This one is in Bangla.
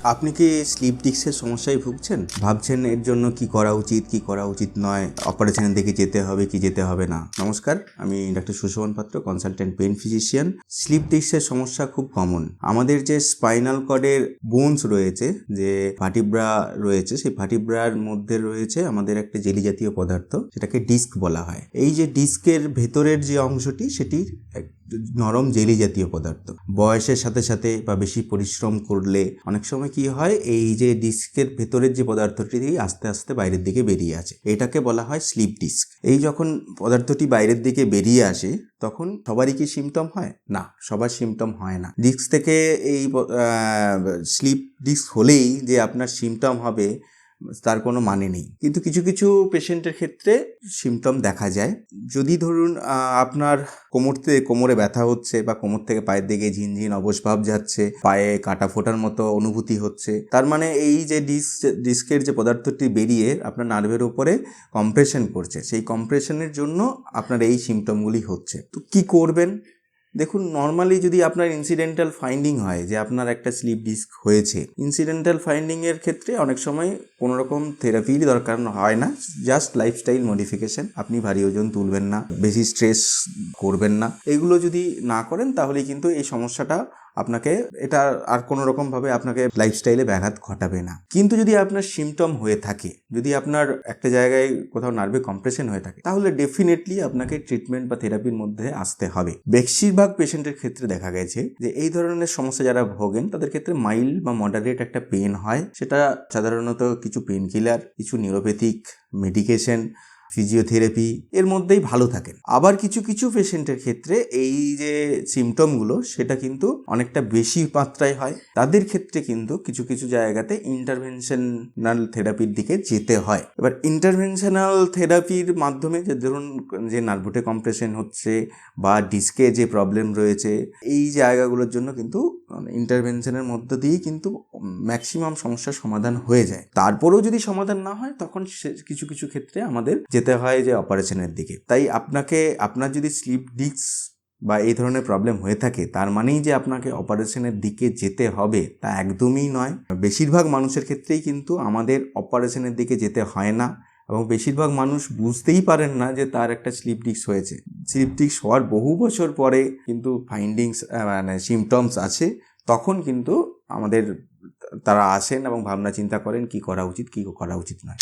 আপনি কি স্লিপ ডিস্কের সমস্যায় ভুগছেন? ভাবছেন এর জন্য কি করা উচিত, কি করা উচিত নয়, অপারেশনের দিকে যেতে হবে কি যেতে হবে না। নমস্কার, আমি ডাক্তার সুশোভন পাত্র, কনসালটেন্ট পেইন ফিজিশিয়ান। স্লিপ ডিস্কের সমস্যা খুব কমন। আমাদের যে স্পাইনাল কর্ডের বোনস রয়েছে, যে ভার্টিব্রা রয়েছে, সেই ভার্টিব্রার মধ্যে রয়েছে আমাদের একটা জেলি জাতীয় পদার্থ, সেটাকে ডিস্ক বলা হয়। এই যে ডিস্কের ভেতরের যে অংশটি, সেটি নরম জেলি জাতীয় পদার্থ। বয়সের সাথে সাথে বা বেশি পরিশ্রম করলে অনেক সময় কি হয়, এই যে ডিস্কের ভেতরের যে পদার্থটি আস্তে আস্তে বাইরের দিকে বেরিয়ে আসে, এটাকে বলা হয় স্লিপ ডিস্ক। এই যখন পদার্থটি বাইরের দিকে বেরিয়ে আসে তখন সবারই কি সিমটম হয়? না, সবার সিমটম হয় না। ডিস্ক থেকে এই স্লিপ ডিস্ক হলেই যে আপনার সিমটম হবে তার কোনো মানে নেই। কিন্তু কিছু কিছু পেশেন্টের ক্ষেত্রে সিমটম দেখা যায়। যদি ধরুন আপনার কোমরে ব্যথা হচ্ছে বা কোমর থেকে পায়ের দিকে ঝিনঝিন অবসভাব যাচ্ছে, পায়ে কাটা ফোটার মতো অনুভূতি হচ্ছে, তার মানে এই যে ডিস্কের যে পদার্থটি বেরিয়ে আপনার নার্ভের উপরে কম্প্রেশন করছে, সেই কম্প্রেশনের জন্য আপনার এই সিমটমগুলি হচ্ছে। তো কি করবেন? দেখুন, নর্মালি যদি আপনার ইনসিডেন্টাল ফাইন্ডিং হয় যে আপনার একটা স্লিপ ডিস্ক হয়েছে, ইনসিডেন্টাল ফাইন্ডিংয়ের ক্ষেত্রে অনেক সময় কোনো রকম থেরাপির দরকার হয় না। জাস্ট লাইফস্টাইল মডিফিকেশন, আপনি ভারী ওজন তুলবেন না, বেশি স্ট্রেস করবেন না, এগুলো যদি না করেন তাহলেই কিন্তু এই সমস্যাটা আপনাকে এটা আর কোনো রকমভাবে আপনাকে লাইফস্টাইলে ব্যাঘাত ঘটাবে না। কিন্তু যদি আপনার সিমটম হয়ে থাকে, যদি আপনার একটা জায়গায় কোথাও নার্ভে কম্প্রেশন হয়ে থাকে, তাহলে ডেফিনেটলি আপনাকে ট্রিটমেন্ট বা থেরাপির মধ্যে আসতে হবে। বেশিরভাগ পেশেন্টের ক্ষেত্রে দেখা গেছে যে এই ধরনের সমস্যা যারা ভোগেন তাদের ক্ষেত্রে মাইল্ড বা মডারেট একটা পেন হয়। সেটা সাধারণত কিছু পেন কিলার, কিছু নিউরোপ্যাথিক মেডিকেশন, ফিজিওথেরাপি এর মধ্যেই ভালো থাকেন। আবার কিছু কিছু পেশেন্টের ক্ষেত্রে এই যে সিমটমগুলো সেটা কিন্তু অনেকটা বেশি মাত্রায় হয়। তাদের ক্ষেত্রে কিন্তু কিছু কিছু জায়গাতে ইন্টারভেনশনাল থেরাপির দিকে যেতে হয়। এবার ইন্টারভেনশনাল থেরাপির মাধ্যমে যে ধরুন যে নার্ভে কম্প্রেশন হচ্ছে বা ডিস্কে যে প্রবলেম রয়েছে, এই জায়গাগুলোর জন্য কিন্তু ইন্টারভেনশনের মধ্য দিয়েই কিন্তু ম্যাক্সিমাম সমস্যার সমাধান হয়ে যায়। তারপরেও যদি সমাধান না হয় তখন কিছু কিছু ক্ষেত্রে আমাদের যেতে হয় যে অপারেশনের দিকে। তাই আপনার যদি স্লিপ ডিস্ক বা এই ধরনের প্রবলেম হয়ে থাকে, তার মানেই যে আপনাকে অপারেশনের দিকে যেতে হবে তা একদমই নয়। বেশিরভাগ মানুষের ক্ষেত্রেই কিন্তু আমাদের অপারেশনের দিকে যেতে হয় না, এবং বেশিরভাগ মানুষ বুঝতেই পারেন না যে তার একটা স্লিপ ডিস্ক হয়েছে। স্লিপ ডিস্ক হওয়ার বহু বছর পরে কিন্তু ফাইন্ডিংস মানে সিমটমস আছে, তখন কিন্তু আমাদের তারা আসেন এবং ভাবনা চিন্তা করেন কি করা উচিত কি করা উচিত নয়।